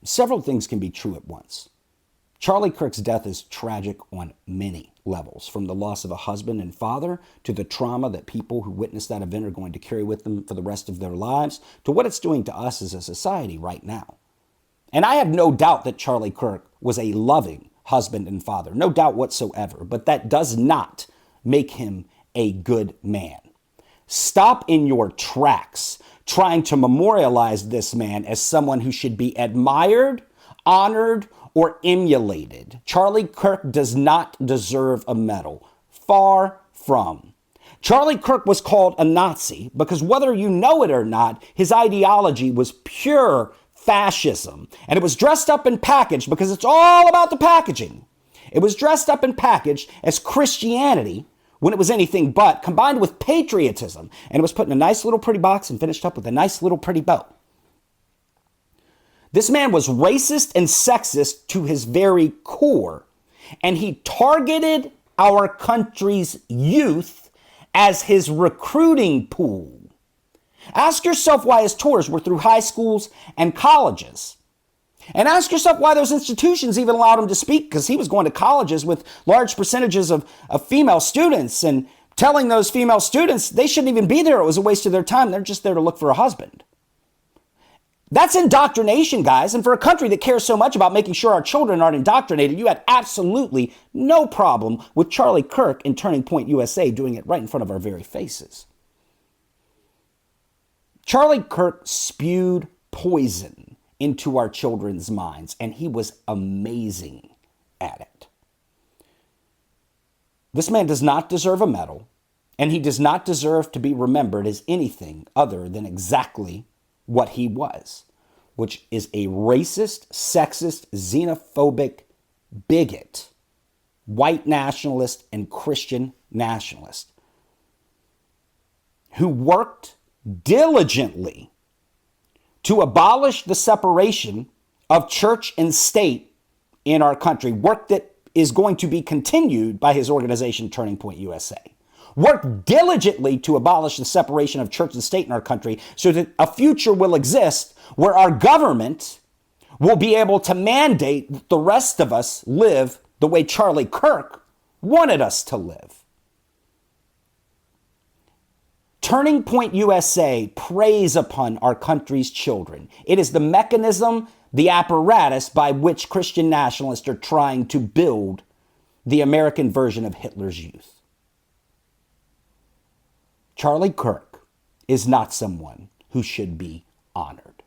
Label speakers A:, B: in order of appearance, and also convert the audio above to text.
A: Several things can be true at once. Charlie Kirk's death is tragic on many levels, from the loss of a husband and father to the trauma that people who witnessed that event are going to carry with them for the rest of their lives, to what it's doing to us as a society right now. And I have no doubt that Charlie Kirk was a loving husband and father, no doubt whatsoever, but that does not make him a good man. Stop in your tracks trying to memorialize this man as someone who should be admired, honored, or emulated. Charlie Kirk does not deserve a medal. Far from. Charlie Kirk was called a Nazi because, whether you know it or not, his ideology was pure fascism. And it was dressed up and packaged, because it's all about the packaging. It was dressed up and packaged as Christianity when it was anything but, combined with patriotism. And it was put in a nice little pretty box and finished up with a nice little pretty bow. This man was racist and sexist to his very core, and he targeted our country's youth as his recruiting pool. Ask yourself why his tours were through high schools and colleges. And ask yourself why those institutions even allowed him to speak, because he was going to colleges with large percentages of female students and telling those female students they shouldn't even be there. It was a waste of their time. They're just there to look for a husband. That's indoctrination, guys. And for a country that cares so much about making sure our children aren't indoctrinated, you had absolutely no problem with Charlie Kirk and Turning Point USA doing it right in front of our very faces. Charlie Kirk spewed poison into our children's minds, and he was amazing at it. This man does not deserve a medal, and he does not deserve to be remembered as anything other than exactly what he was, which is a racist, sexist, xenophobic bigot, white nationalist, and Christian nationalist who worked diligently to abolish the separation of church and state in our country, work that is going to be continued by his organization, Turning Point USA. Work diligently to abolish the separation of church and state in our country so that a future will exist where our government will be able to mandate that the rest of us live the way Charlie Kirk wanted us to live. Turning Point USA preys upon our country's children. It is the mechanism, the apparatus by which Christian nationalists are trying to build the American version of Hitler's youth. Charlie Kirk is not someone who should be honored.